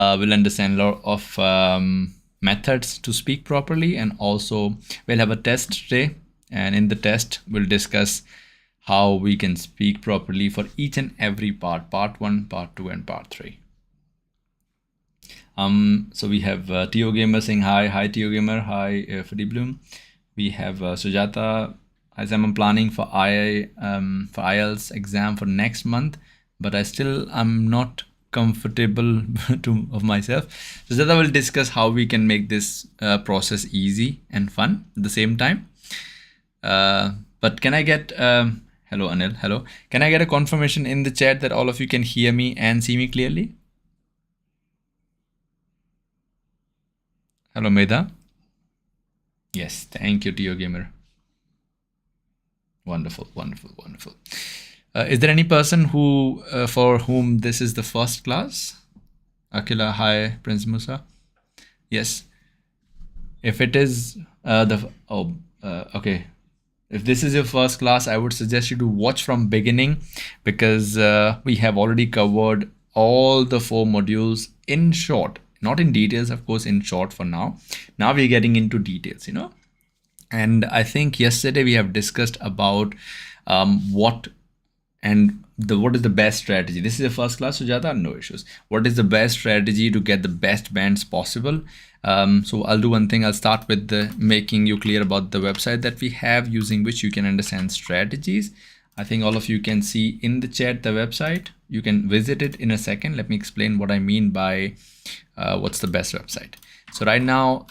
We'll understand a lot of methods to speak properly, and also we'll have a test today, and in the test we'll discuss how we can speak properly for each and every part 1, part 2 and part 3. So we have Tio Gamer saying hi Tio Gamer, hi Freddy Bloom. We have Sujata, as I'm planning for IELTS exam for next month, but I'm not comfortable of myself. Sujata will discuss how we can make this process easy and fun at the same time. But can I get hello Anil, hello. Can I get a confirmation in the chat that all of you can hear me and see me clearly? Hello Medha. Yes, thank you Tio Gamer. Wonderful. Is there any person who for whom this is the first class? Akila, hi Prince Musa. Yes. If it is okay. If this is your first class, I would suggest you to watch from beginning, because we have already covered all the 4 modules in short, not in details, of course, in short for now. Now we're getting into details, and I think yesterday we have discussed about what is the best strategy. This is the first class, Sujata, no issues. What is the best strategy to get the best bands possible? So I'll do one thing. I'll start with making you clear about the website that we have, using which you can understand strategies. I think all of you can see in the chat the website. You can visit it in a second. Let me explain what I mean by what's the best website. So right now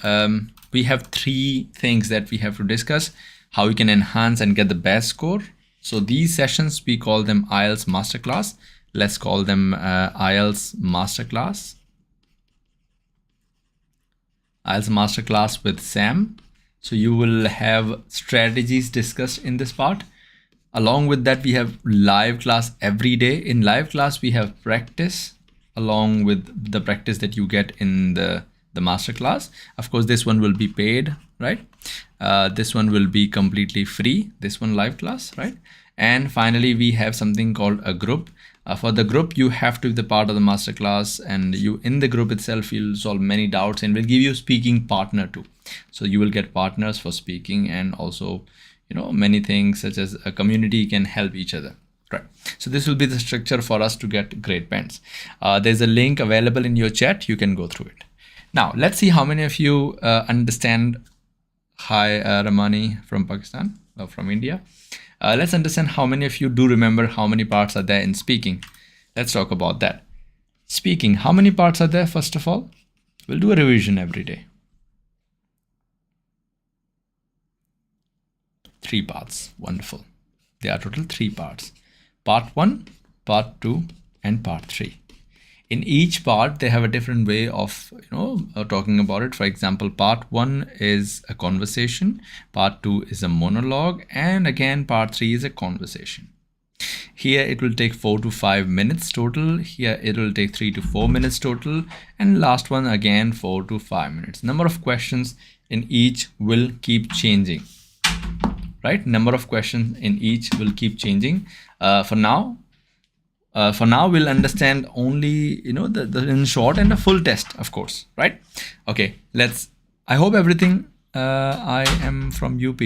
we have 3 things that we have to discuss: how we can enhance and get the best score. So these sessions, we call them IELTS Masterclass. Let's call them IELTS Masterclass. IELTS Masterclass with Sam. So you will have strategies discussed in this part. Along with that, we have live class every day. In live class, we have practice along with the practice that you get in the masterclass. Of course, this one will be paid, right? This one will be completely free, this one live class, right? And finally, we have something called a group. For the group, you have to be the part of the masterclass, and you in the group itself, you'll solve many doubts, and we'll give you a speaking partner too. So you will get partners for speaking, and also, many things such as a community can help each other. Right. So this will be the structure for us to get great bands. There's a link available in your chat. You can go through it. Now, let's see how many of you understand. Hi, Ramani from Pakistan, or from India. Let's understand how many of you do remember how many parts are there in speaking. Let's talk about that. Speaking, how many parts are there, first of all? We'll do a revision every day. 3 parts. Wonderful. There are total 3 parts. Part 1, part 2, and part 3. In each part, they have a different way of talking about it. For example, part 1 is a conversation, part 2 is a monologue, and again part 3 is a conversation. Here it will take 4 to 5 minutes total. Here it will take 3 to 4 minutes total, and last one again 4 to 5 minutes. Number of questions in each will keep changing, right? Number of questions in each will keep changing. For now, we'll understand only the in short and a full test, of course, right? Okay, I hope everything. I am from UP.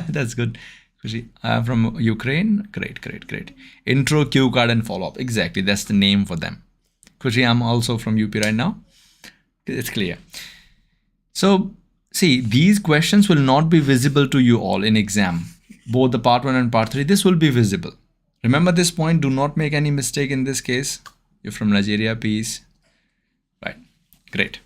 That's good. I am from Ukraine. Great. Intro, cue card, and follow up. Exactly, that's the name for them. Kushi, I'm also from UP right now. It's clear. So see, these questions will not be visible to you all in exam. Both the part 1 and part 3, this will be visible. Remember this point, do not make any mistake in this case. You're from Nigeria, peace. Right, great.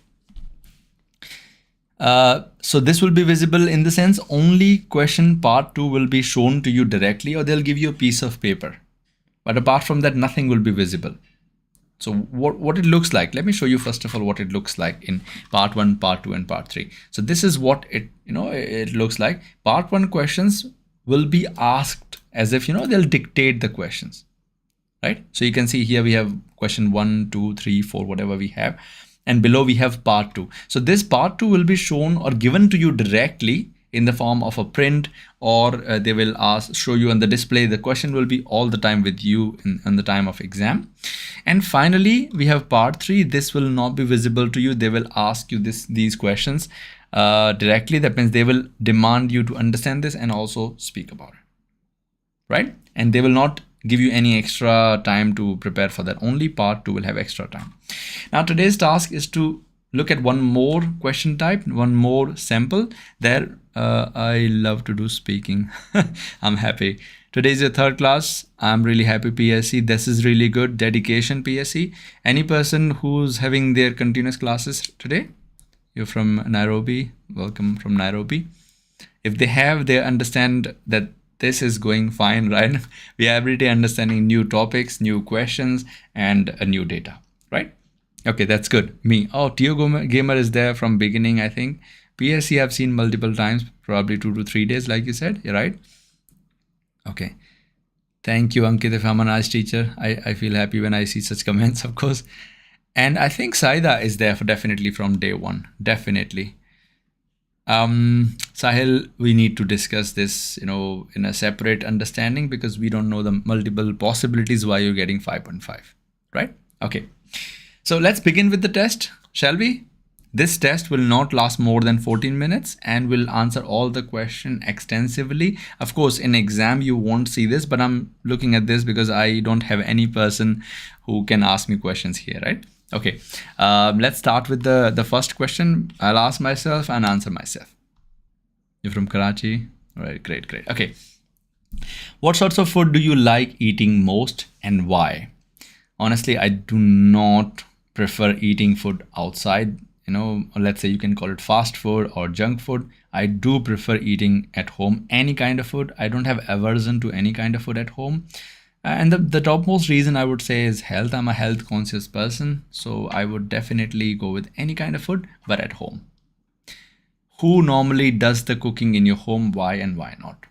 So this will be visible in the sense only question part 2 will be shown to you directly, or they'll give you a piece of paper. But apart from that, nothing will be visible. So what it looks like, let me show you first of all what it looks like in part 1, part 2, and part 3. So this is what it looks like. Part 1 questions will be asked as if they'll dictate the questions, right? So you can see here we have question 1, 2, 3, 4, whatever we have, and below we have part 2. So this part 2 will be shown or given to you directly in the form of a print, or they will show you on the display. The question will be all the time with you in the time of exam. And finally, we have part 3. This will not be visible to you. They will ask you these questions directly. That means they will demand you to understand this and also speak about it, right? And they will not give you any extra time to prepare for that. Only part 2 will have extra time. Now today's task is to look at one more question type, one more sample. There, I love to do speaking. I'm happy. Today is your 3rd class. I'm really happy, PSC. This is really good. Dedication, PSC. Any person who's having their continuous classes today? You're from Nairobi. Welcome from Nairobi. If they have, they understand that this is going fine, right? We are every day understanding new topics, new questions, and a new data, right? Okay, that's good. Me. Oh, Tio Gamer is there from beginning, I think. PSC I've seen multiple times, probably 2 to 3 days, like you said, right? Okay. Thank you, Ankit. If I'm a nice teacher, I feel happy when I see such comments, of course. And I think Saida is there definitely from day 1. Definitely. Sahil, we need to discuss this, in a separate understanding, because we don't know the multiple possibilities why you're getting 5.5, right? Okay. So let's begin with the test, shall we? This test will not last more than 14 minutes and will answer all the question extensively. Of course, in exam, you won't see this, but I'm looking at this because I don't have any person who can ask me questions here, right? Okay, let's start with the first question. I'll ask myself and answer myself. You're from Karachi? All right, great. Okay. What sorts of food do you like eating most and why? Honestly, I do not prefer eating food outside. Let's say you can call it fast food or junk food. I do prefer eating at home, any kind of food. I don't have aversion to any kind of food at home. And the topmost reason I would say is health. I'm a health conscious person, so I would definitely go with any kind of food, but at home. Who normally does the cooking in your home? Why and why not?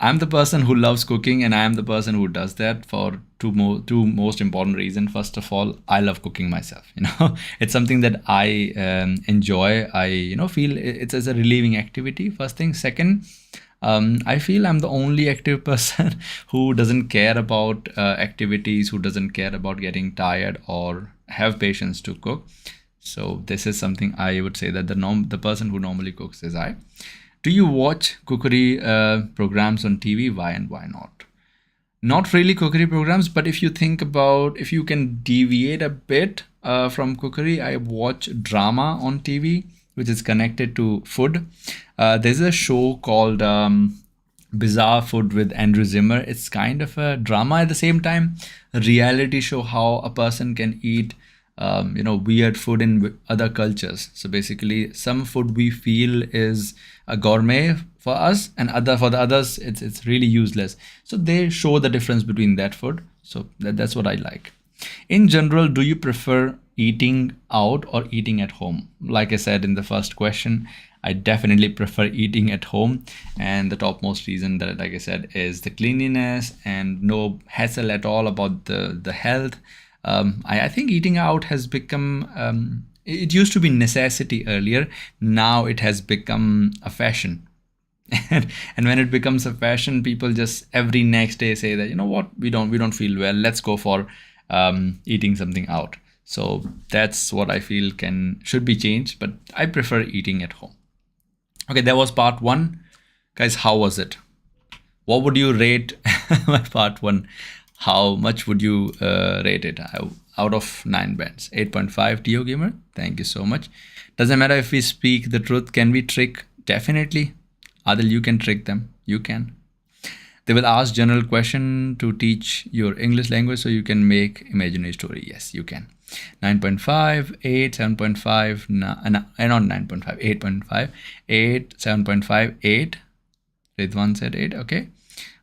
I'm the person who loves cooking, and I am the person who does that for two most important reasons. First of all, I love cooking myself. It's something that I enjoy. I feel it's as a relieving activity. First thing. Second, I feel I'm the only active person who doesn't care about activities, who doesn't care about getting tired or have patience to cook. So this is something I would say that the person who normally cooks is I. Do you watch cookery programs on TV? Why and why not? Not really cookery programs, but if you think about, if you can deviate a bit from cookery, I watch drama on TV, which is connected to food. There's a show called Bizarre Food with Andrew Zimmer. It's kind of a drama at the same time, a reality show how a person can eat weird food in other cultures. So basically, some food we feel is a gourmet for us, and for the others, it's really useless. So they show the difference between that food. So that's what I like. In general, do you prefer eating out or eating at home? Like I said in the first question, I definitely prefer eating at home, and the topmost reason that, like I said, is the cleanliness and no hassle at all about the health. I think eating out has become, it used to be necessity earlier. Now it has become a fashion. And when it becomes a fashion, people just every next day say that, we don't feel well. Let's go for eating something out. So that's what I feel should be changed. But I prefer eating at home. Okay, that was part 1. Guys, how was it? What would you rate my part 1? How much would you rate it out of 9 bands? 8.5, Tio Gamer. Thank you so much. Doesn't matter if we speak the truth. Can we trick? Definitely. Adil, you can trick them. You can. They will ask general question to teach your English language so you can make imaginary story. Yes, you can. 9.5, 8, 7.5, not 9.5, 8.5, 8, 7.5, 8. Ridwan said 8, okay.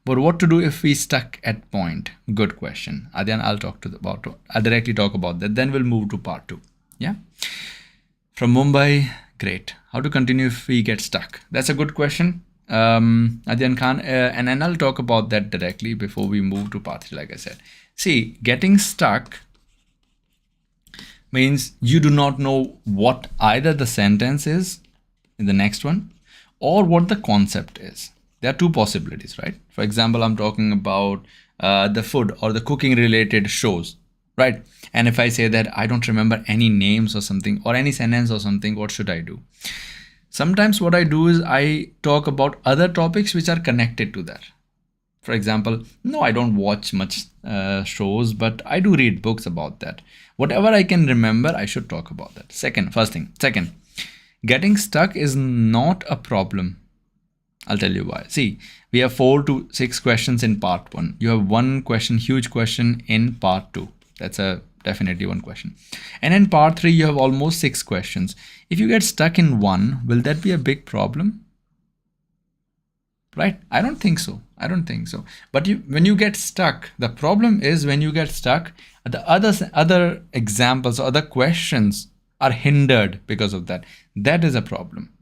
But what to do if we stuck at point? Good question. Then I'll directly talk about that. Then we'll move to part 2. Yeah. From Mumbai, great. How to continue if we get stuck? That's a good question. Adyan Khan, and then I'll talk about that directly before we move to part 3, like I said. See, getting stuck means you do not know what either the sentence is in the next one, or what the concept is. There are two possibilities, right? For example, I'm talking about the food or the cooking related shows, right? And if I say that I don't remember any names or something, or any sentence or something, what should I do? Sometimes what I do is I talk about other topics which are connected to that. For example, no, I don't watch much shows, but I do read books about that. Whatever I can remember, I should talk about that. First thing. Second, getting stuck is not a problem. I'll tell you why. See, we have 4 to 6 questions in part 1. You have one question, huge question in part 2. That's definitely one question. And in part 3, you have almost 6 questions. If you get stuck in one, will that be a big problem? Right? I don't think so. But when you get stuck, the problem is when you get stuck, the other examples or other questions are hindered because of that. That is a problem.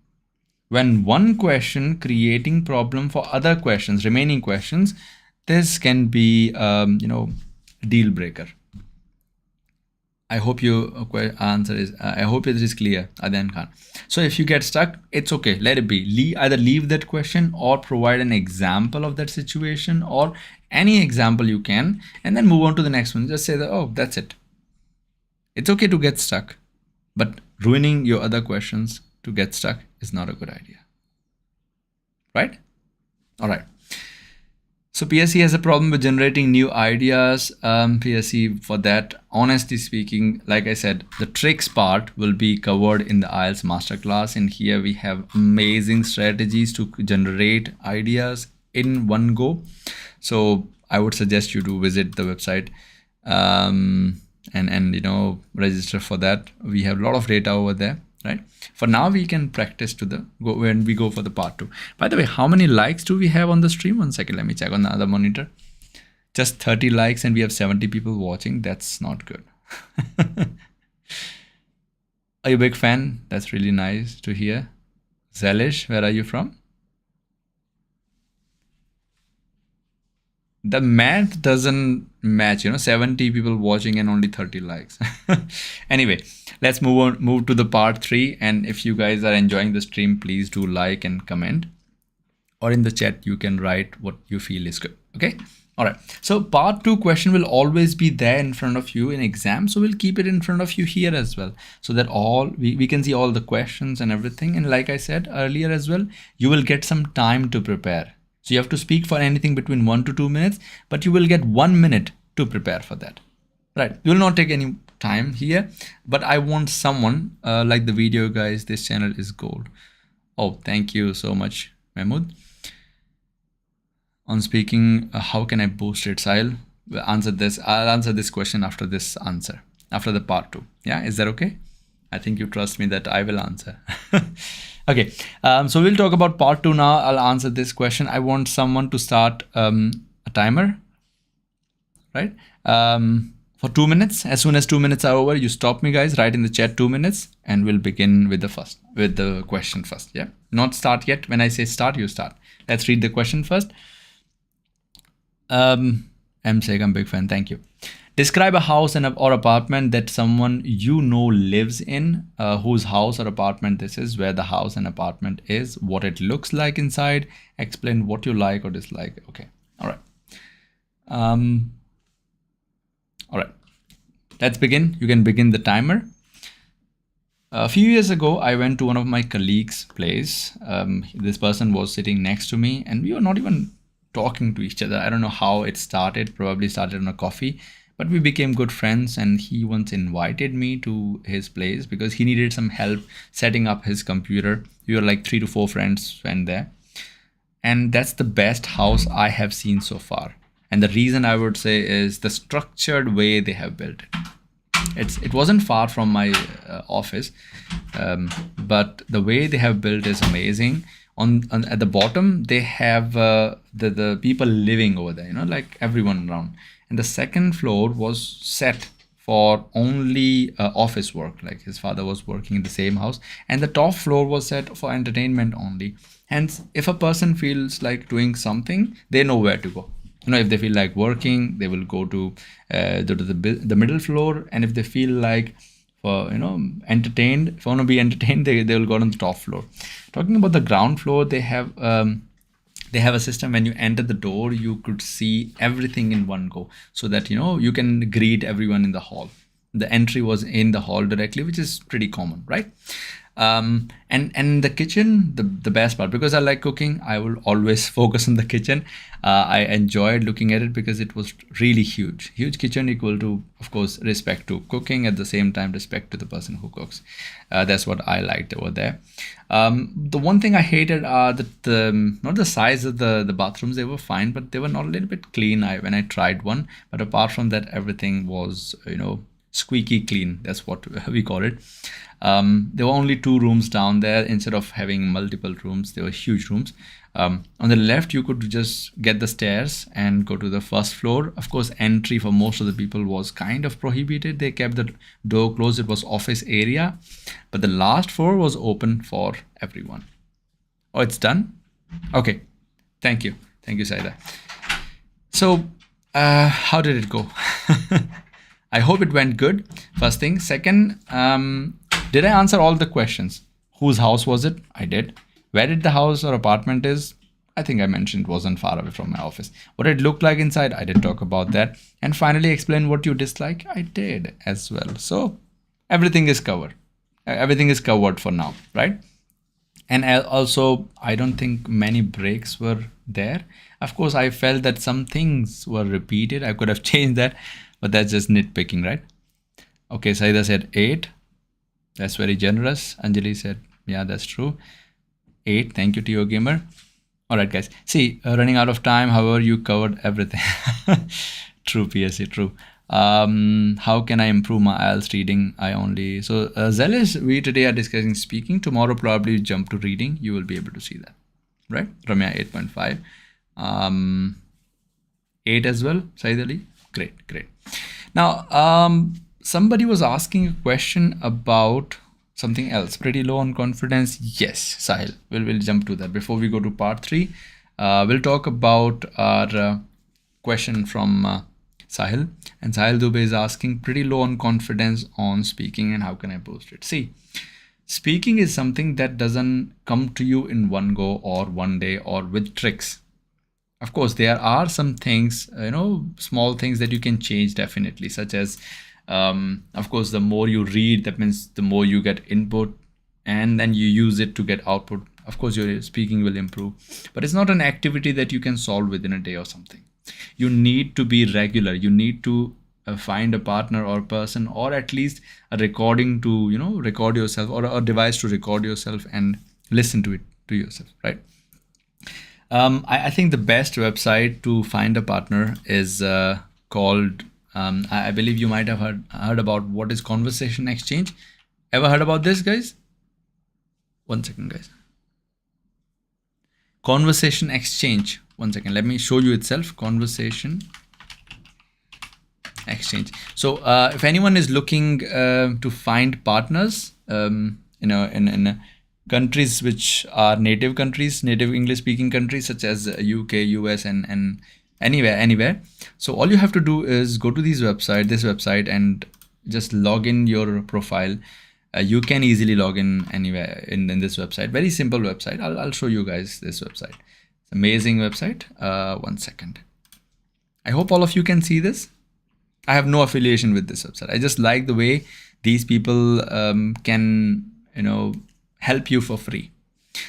When one question creating problem for other questions, remaining questions, this can be deal breaker. I hope your answer is, I hope it is clear, Adyan Khan. So if you get stuck, it's okay, let it be. Either leave that question or provide an example of that situation, or any example you can, and then move on to the next one. Just say that, oh, that's it. It's okay to get stuck, but ruining your other questions to get stuck is not a good idea. Right? All right. So PSC has a problem with generating new ideas. PSC, for that, honestly speaking, like I said, the tricks part will be covered in the IELTS masterclass. And here we have amazing strategies to generate ideas in one go. So I would suggest you to visit the website and register for that. We have a lot of data over there. Right. For now, we can practice when we go for the part 2. By the way, how many likes do we have on the stream? 1 second, let me check on the other monitor. Just 30 likes and we have 70 people watching. That's not good. Are you a big fan? That's really nice to hear. Zelish, where are you from? The math doesn't match, 70 people watching and only 30 likes. Anyway, let's move to the part 3. And if you guys are enjoying the stream, please do like and comment, or in the chat you can write what you feel is good. Okay. All right. So part 2 question will always be there in front of you in exam. So we'll keep it in front of you here as well, so that we can see all the questions and everything. And like I said earlier as well, you will get some time to prepare. So you have to speak for anything between 1 to 2 minutes, but you will get 1 minute to prepare for that. Right. You will not take any time here, but I want someone like the video guys. This channel is gold. Oh, thank you so much, Mahmood. On speaking, how can I boost it? I'll answer this question after this answer, after the part 2. Yeah, is that okay? I think you trust me that I will answer. Okay, so we'll talk about part 2 now. I'll answer this question. I want someone to start a timer, right? For 2 minutes. As soon as 2 minutes are over, you stop me, guys. Write in the chat 2 minutes, and we'll begin with the question first. Yeah, not start yet. When I say start, you start. Let's read the question first. M. Sheikh, I'm a big fan. Thank you. Describe a house or apartment that someone you know lives in, whose house or apartment this is, where the house and apartment is, what it looks like inside, explain what you like or dislike. Okay. All right. All right. Let's begin. You can begin the timer. A few years ago, I went to one of my colleagues' place. This person was sitting next to me and we were not even talking to each other. I don't know how it started, probably started on a coffee. But we became good friends, and he once invited me to his place because he needed some help setting up his computer. We were like 3 to 4 friends went there. And that's the best house I have seen so far. And the reason I would say is the structured way they have built it. It wasn't far from my office, but the way they have built is amazing. At the bottom, they have the people living over there, like everyone around. And the second floor was set for only office work, like his father was working in the same house. And the top floor was set for entertainment only. Hence, if a person feels like doing something, they know where to go. If they feel like working, they will go to the middle floor. And if they feel like entertained, if you want to be entertained, they will go on the top floor. Talking about the ground floor, they have a system. When you enter the door, you could see everything in one go, so that you can greet everyone in the hall. The entry was in the hall directly, which is pretty common, right? And the kitchen, the best part, because I like cooking, I will always focus on the kitchen. I enjoyed looking at it because it was really huge kitchen, equal to, of course, respect to cooking, at the same time respect to the person who cooks. That's what I liked over there. The one thing I hated are not the size of the bathrooms. They were fine, but they were not a little bit clean when I tried one. But apart from that, everything was squeaky clean. That's what we call it. There were only 2 rooms down there instead of having multiple rooms. They were huge rooms. On the left, you could just get the stairs and go to the first floor. Of course, entry for most of the people was kind of prohibited. They kept the door closed. It was office area, but the last floor was open for everyone. Oh, it's done? Okay. Thank you, Saida. So, how did it go? I hope it went good. First thing. Second, did I answer all the questions? Whose house was it? I did. Where did the house or apartment is? I think I mentioned it wasn't far away from my office. What it looked like inside? I did talk about that. And finally, explain what you dislike? I did as well. So everything is covered. Everything is covered for now, right? And also, I don't think many breaks were there. Of course, I felt that some things were repeated. I could have changed that, but that's just nitpicking, right? Okay, Saida said 8. That's very generous. Anjali said, yeah, that's true. 8. Thank you to your gamer. All right, guys. See, running out of time. However, you covered everything. True, PSC, true. How can I improve my IELTS reading? So Zealous, we today are discussing speaking. Tomorrow probably jump to reading. You will be able to see that, right? Ramya 8.5. 8 as well, Said Ali. Great. Now, somebody was asking a question about something else. Pretty low on confidence. Yes, Sahil. We'll jump to that. Before we go to part 3, we'll talk about our question from Sahil. And Sahil Dubey is asking, pretty low on confidence on speaking, and how can I boost it? See, speaking is something that doesn't come to you in one go or one day or with tricks. Of course, there are some things, small things that you can change definitely, such as, of course, the more you read, that means the more you get input, and then you use it to get output. Of course, your speaking will improve, but it's not an activity that you can solve within a day or something. You need to be regular. You need to find a partner or person, or at least a recording to, record yourself, or a device to record yourself and listen to it to yourself, right? I think the best website to find a partner is called, I believe you might have heard about what is Conversation Exchange. Ever heard about this, guys? One second, guys. Conversation Exchange. One second. Let me show you itself. Conversation Exchange. So if anyone is looking to find partners, in countries which are native English speaking countries, such as UK, US, and anywhere. So all you have to do is go to this website, and just log in your profile. You can easily log in anywhere in this website. Very simple website. I'll show you guys this website. It's an amazing website. 1 second. I hope all of you can see this. I have no affiliation with this website. I just like the way these people can, help you for free.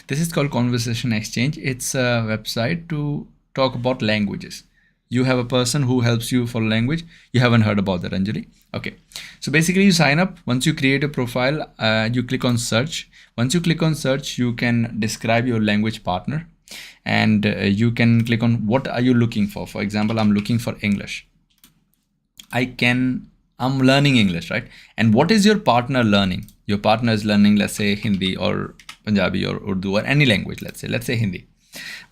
This is called Conversation Exchange. It's a website to talk about languages. You have a person who helps you for language. You haven't heard about that, Anjali? Okay. So basically you sign up. Once you create a profile, you click on search. Once you click on search, you can describe your language partner, and you can click on what are you looking for. For example, I'm looking for English. I'm learning English, right? And what is your partner learning? Your partner is learning, let's say, Hindi or Punjabi or Urdu or any language, let's say Hindi.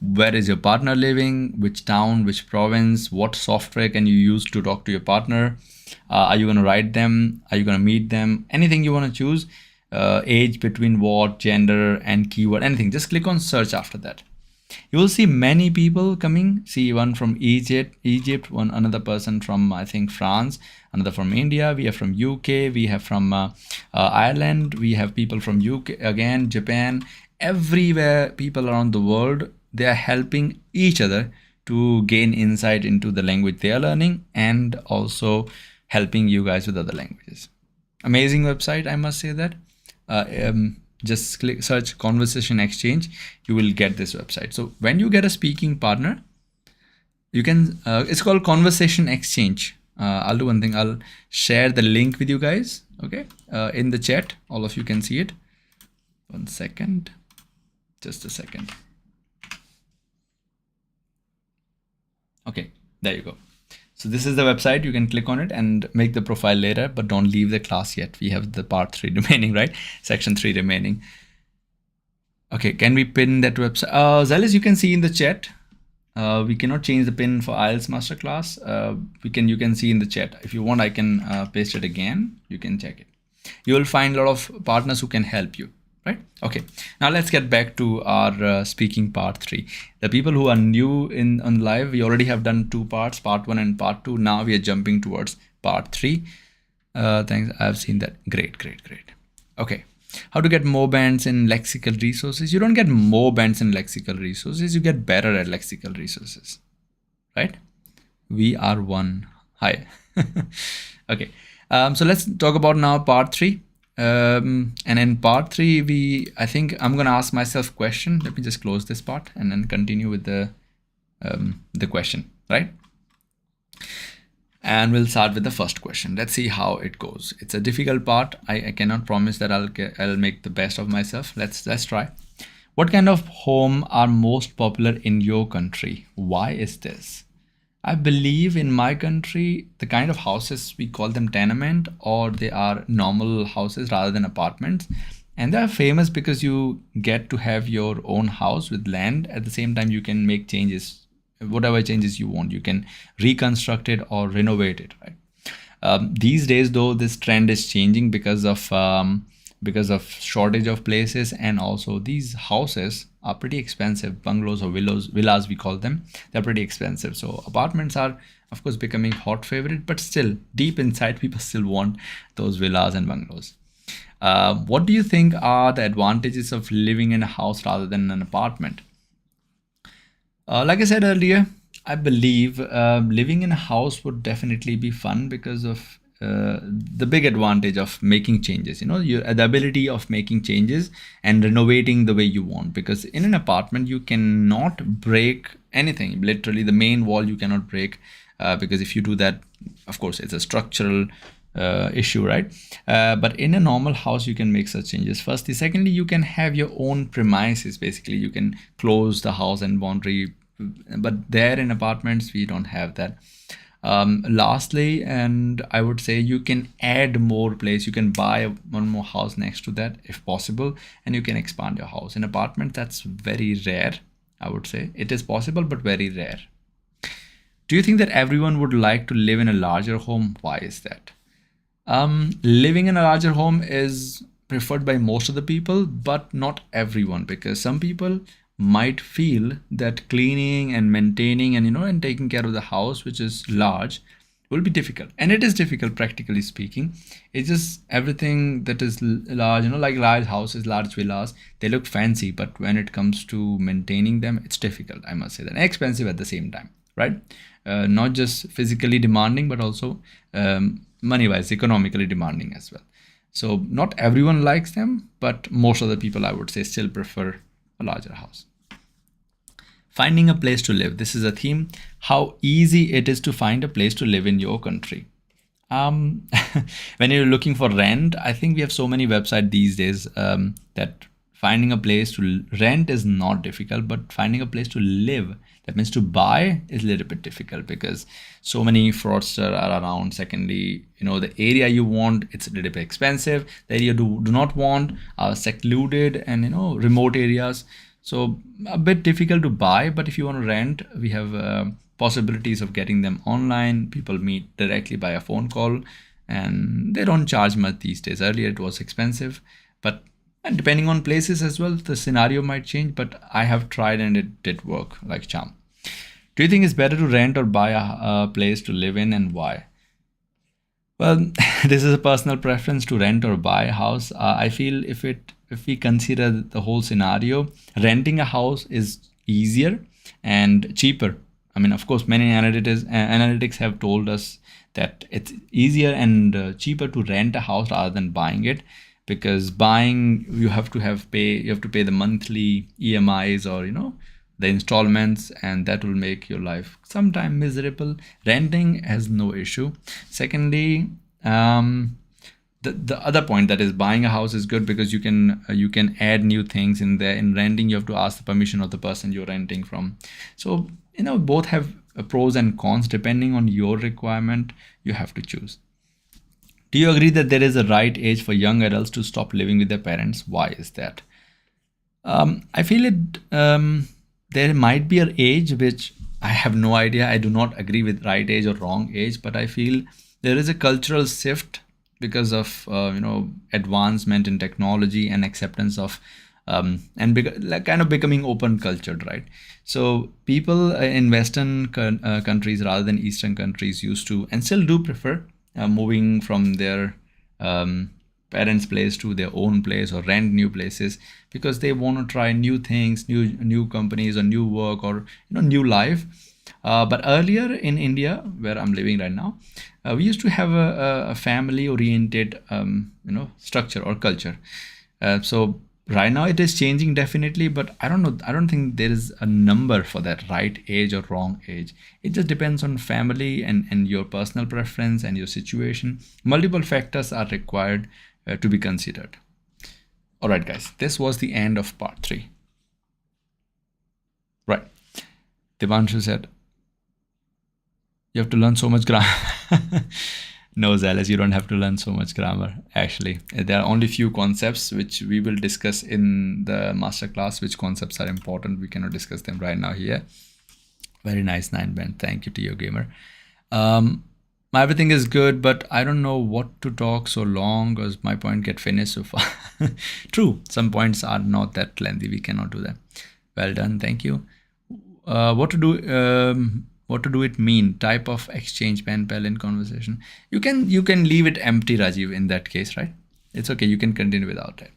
Where is your partner living? Which town, which province? What software can you use to talk to your partner? Are you going to write them? Are you going to meet them? Anything you want to choose. Age, between what, gender, and keyword, anything. Just click on search after that. You will see many people coming. See one from Egypt, another person from I think France, another from India. We have from UK. We have from Ireland. We have people from UK again, Japan. Everywhere, people around the world, they are helping each other to gain insight into the language they are learning and also helping you guys with other languages. Amazing website, I must say that. Just search Conversation Exchange, you will get this website. So when you get a speaking partner, you can it's called Conversation Exchange. I'll do one thing, I'll share the link with you guys, okay, in the chat. All of you can see it. 1 second, just a second. Okay, there you go. So this is the website. You can click on it and make the profile later, but don't leave the class yet. We have the part 3 remaining, right? Section 3 remaining. Okay, can we pin that website? Zealous, you can see in the chat. We cannot change the pin for IELTS Masterclass. You can see in the chat. If you want, I can paste it again. You can check it. You will find a lot of partners who can help you. Right? Okay. Now let's get back to our speaking part 3. The people who are new on live, we already have done 2 parts, part 1 and part 2. Now we are jumping towards part 3. Thanks. I've seen that. Great. Okay. How to get more bands in lexical resources? You don't get more bands in lexical resources. You get better at lexical resources. Right? We are one. Hi. Okay. So let's talk about now part 3. And in part 3, I think I'm gonna ask myself a question. Let me just close this part and then continue with the question, right? And we'll start with the first question. Let's see how it goes. It's a difficult part. I cannot promise that I'll make the best of myself. Let's try. What kind of home are most popular in your country? Why is this? I believe in my country, the kind of houses, we call them tenement, or they are normal houses rather than apartments. And they're famous because you get to have your own house with land. At the same time, you can make changes, whatever changes you want. You can reconstruct it or renovate it, right? These days, though, this trend is changing because of shortage of places, and also these houses are pretty expensive. Bungalows or villas we call them, they're pretty expensive. So apartments are of course becoming hot favorite, but still deep inside people still want those villas and bungalows. What do you think are the advantages of living in a house rather than an apartment? Like I said earlier, I believe living in a house would definitely be fun because of the big advantage of making changes, the ability of making changes and renovating the way you want. Because in an apartment, you cannot break anything. Literally, the main wall you cannot break because if you do that, of course, it's a structural issue, right? But in a normal house, you can make such changes. Firstly, secondly, you can have your own premises. Basically, you can close the house and boundary. But there in apartments, we don't have that. Lastly, and I would say you can add more place. You can buy one more house next to that if possible, and you can expand your house. In apartment, that's very rare. I would say it is possible, but very rare. Do you think that everyone would like to live in a larger home? Why is that? Living in a larger home is preferred by most of the people, but not everyone, because some people might feel that cleaning and maintaining and taking care of the house, which is large, will be difficult. And it is difficult, practically speaking. It's just everything that is large, like large houses, large villas, they look fancy, but when it comes to maintaining them, it's difficult, I must say that, and expensive at the same time, right? Not just physically demanding, but also money-wise, economically demanding as well. So not everyone likes them, but most of the people, I would say, still prefer a larger house. Finding a place to live. This is a theme. How easy it is to find a place to live in your country. When you're looking for rent, I think we have so many websites these days that finding a place to rent is not difficult, but finding a place to live, that means to buy, is a little bit difficult because so many fraudsters are around. Secondly, the area you want, it's a little bit expensive. The area you do not want are secluded and remote areas. So a bit difficult to buy, but if you want to rent, we have possibilities of getting them online. People meet directly by a phone call and they don't charge much these days. Earlier it was expensive, but And depending on places as well, the scenario might change, but I have tried and it did work like charm. Do you think it's better to rent or buy a place to live in, and why? Well, this is a personal preference to rent or buy a house. I feel if we consider the whole scenario, renting a house is easier and cheaper. I mean, of course, many analytics have told us that it's easier and cheaper to rent a house rather than buying it, because buying you have to pay the monthly EMIs, or the installments, and that will make your life sometime miserable. Renting has no issue. Secondly, the other point, that is buying a house, is good because you can add new things in there. In renting, you have to ask the permission of the person you're renting from. So both have pros and cons. Depending on your requirement, you have to choose. Do you agree that there is a right age for young adults to stop living with their parents? Why is that? I feel there might be an age which I have no idea. I do not agree with right age or wrong age, but I feel there is a cultural shift because of advancement in technology and acceptance of kind of becoming open cultured, right? So people in Western countries rather than Eastern countries used to and still do prefer moving from their parents' place to their own place, or rent new places, because they want to try new things, new companies, or new work, or new life. But earlier in India, where I'm living right now, we used to have a family oriented structure or culture. So right now it is changing definitely, but I don't know. I don't think there is a number for that right age or wrong age. It just depends on family and your personal preference and your situation. Multiple factors are required to be considered. All right, guys, this was the end of part 3. Right. Devanshu said, you have to learn so much grammar. No, Zealous, you don't have to learn so much grammar. Actually, there are only few concepts which we will discuss in the masterclass. Which concepts are important, we cannot discuss them right now here. Very nice, 9band. Thank you to your gamer. Everything is good, but I don't know what to talk so long because my point get finished so far. True, some points are not that lengthy. We cannot do that. Well done, thank you. What to do it mean? Type of exchange, pen pal in conversation. You can leave it empty, Rajiv, in that case, right? It's okay, you can continue without it.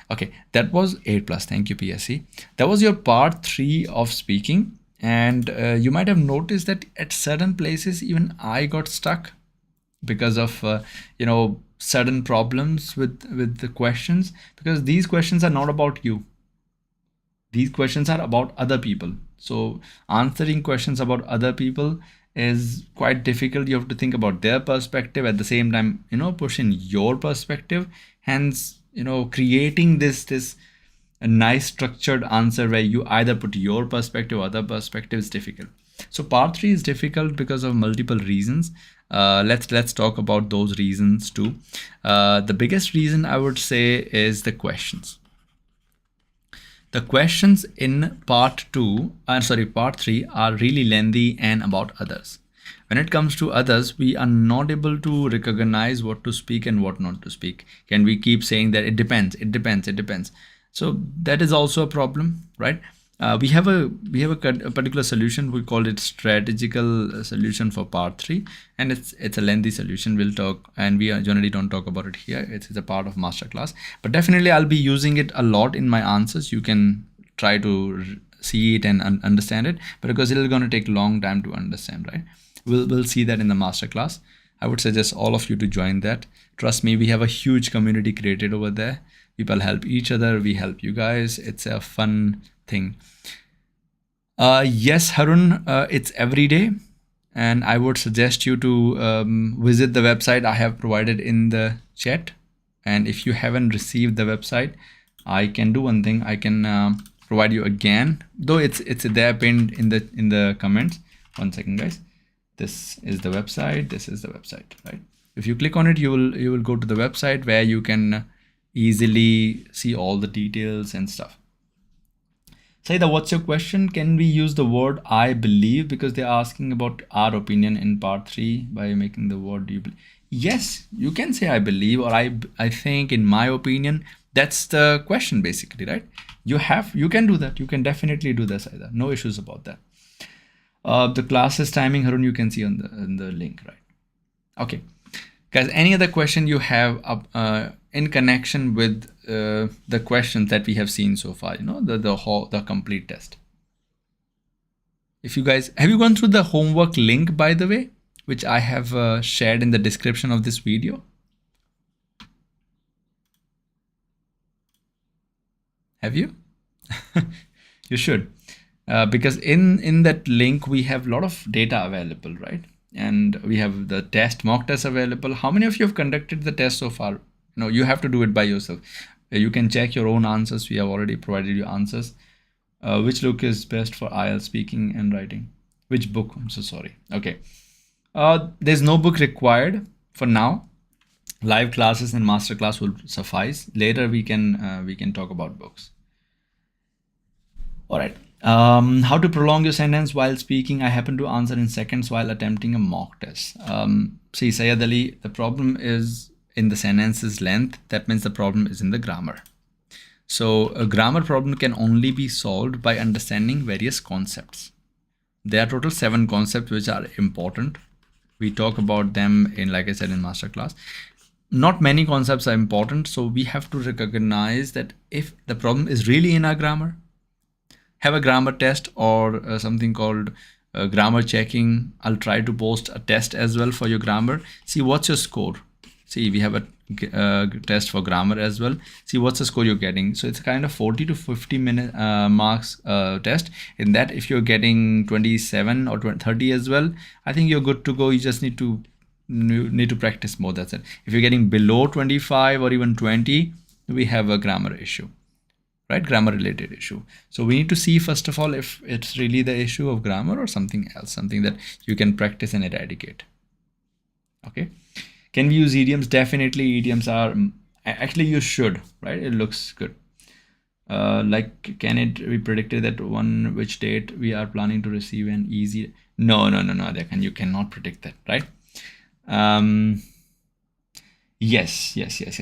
Okay, that was 8+. Thank you, PSC. That was your part 3 of speaking. And you might have noticed that at certain places, even I got stuck because of certain problems with the questions, because these questions are not about you. These questions are about other people. So answering questions about other people is quite difficult. You have to think about their perspective at the same time, push in your perspective. Hence, creating this a nice structured answer where you either put your perspective or other perspective is difficult. So part 3 is difficult because of multiple reasons. Let's talk about those reasons too. The biggest reason I would say is the questions. The questions in part 3 are really lengthy and about others. When it comes to others, we are not able to recognize what to speak and what not to speak. Can we keep saying that it depends, it depends, it depends? So that is also a problem, right? We have a particular solution. We call it strategical solution for part 3, and it's a lengthy solution. We'll talk, and we generally don't talk about it here. It's a part of masterclass, but definitely I'll be using it a lot in my answers. You can try to see it and understand it, but because it's going to take a long time to understand, right? We'll see that in the masterclass. I would suggest all of you to join that. Trust me, we have a huge community created over there. People help each other. We help you guys. It's a fun thing. Yes, Harun, it's every day. And I would suggest you to visit the website I have provided in the chat. And if you haven't received the website, I can do one thing. I can provide you again, though it's there pinned in the comments. One second, guys. This is the website. This is the website, right? If you click on it, you will go to the website where you can easily see all the details and stuff. Saida, what's your question? Can we use the word I believe, because they're asking about our opinion in part 3 by making the word do you believe? Yes, you can say I believe, or I think, in my opinion. That's the question basically, right? You can do that. You can definitely do this either. No issues about that. The classes timing, Harun, you can see on the link, right? Okay. Guys, any other question you have in connection with the questions that we have seen so far, the complete test? If you guys, have you gone through the homework link, by the way, which I have shared in the description of this video? Have you? You should, because in that link we have a lot of data available, right? And we have the mock test available. How many of you have conducted the test so far? No, you have to do it by yourself. You can check your own answers. We have already provided you answers. Which book is best for IELTS speaking and writing? Which book? I'm so sorry. Okay. There's no book required for now. Live classes and masterclass will suffice. Later we can talk about books. All right. How to prolong your sentence while speaking? I happen to answer in seconds while attempting a mock test. See, Sayed Ali, the problem is in the sentence's length. That means the problem is in the grammar. So a grammar problem can only be solved by understanding various concepts. There are total 7 concepts which are important. We talk about them in, like I said, in masterclass. Not many concepts are important, so we have to recognize that if the problem is really in our grammar, have a grammar test or something called grammar checking. I'll try to post a test as well for your grammar. See what's your score. See, we have a test for grammar as well. See what's the score you're getting. So it's kind of 40 to 50 minute marks test. In that, if you're getting 27 or 30 as well, I think you're good to go. You just need to practice more. That's it. If you're getting below 25 or even 20, we have a grammar issue, right? Grammar related issue. So we need to see first of all if it's really the issue of grammar or something else, something that you can practice and eradicate. Okay. Can we use idioms? Definitely, idioms are actually you should, right? It looks good. Like, can it be predicted that which date we are planning to receive an easy? No. You cannot predict that, right? Yes.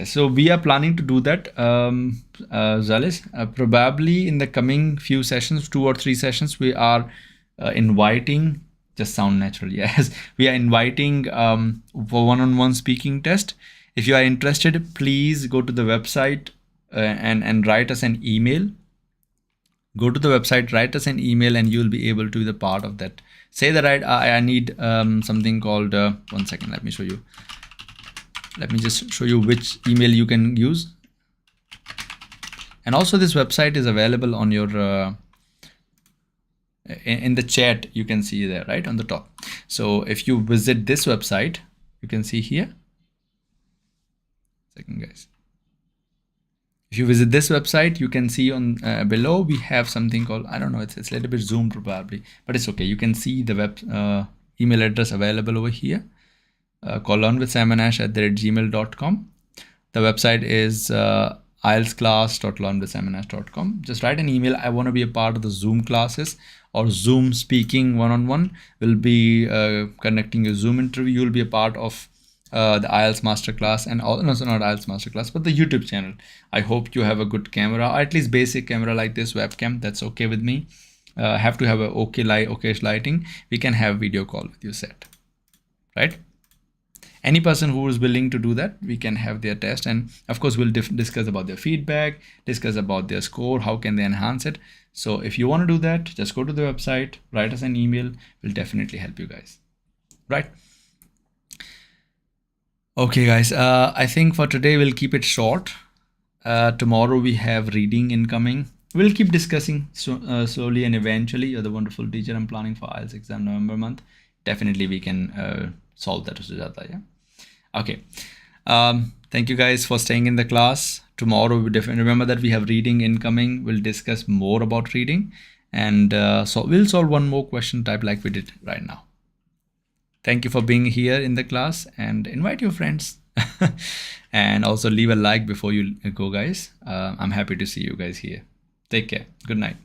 So we are planning to do that, Zalis. Probably in the coming few sessions, 2 or 3 sessions, we are inviting. Just sound natural. Yes, we are inviting for one-on-one speaking test. If you are interested, please go to the website and write us an email. Go to the website, write us an email, and you'll be able to be the part of that. Say that I need something called 1 second. Let me show you. Let me just show you which email you can use. And also this website is available on your in the chat. You can see there, right, on the top. So if you visit this website, you can see here. Second, guys. If you visit this website, you can see on below we have something called, I don't know, it's a little bit zoomed probably, but it's okay. You can see the web email address available over here. Call learnwithsamanash@gmail.com. The website is IELTSclass.learnwithsamanash.com. Just write an email. I want to be a part of the Zoom classes or Zoom speaking one-on-one. We'll be conducting a Zoom interview. You'll be a part of the IELTS Masterclass and all, no, so not IELTS Masterclass, but the YouTube channel. I hope you have a good camera, or at least basic camera like this webcam. That's okay with me. Have to have a okay lighting. We can have video call with you set, right? Any person who is willing to do that, we can have their test, and of course we'll discuss about their feedback, discuss about their score, how can they enhance it. So if you want to do that, just go to the website, write us an email. We'll definitely help you guys, right? Okay guys, I think for today we'll keep it short. Tomorrow we have reading incoming. We'll keep discussing slowly, and eventually you're the wonderful teacher I'm planning for IELTS exam November month. Definitely we can solve that, Sujata. Yeah. Okay. Thank you guys for staying in the class. Tomorrow we definitely remember that we have reading incoming. We'll discuss more about reading, and so we'll solve one more question type like we did right now. Thank you for being here in the class, and invite your friends. And also leave a like before you go, guys. I'm happy to see you guys here. Take care. Good night.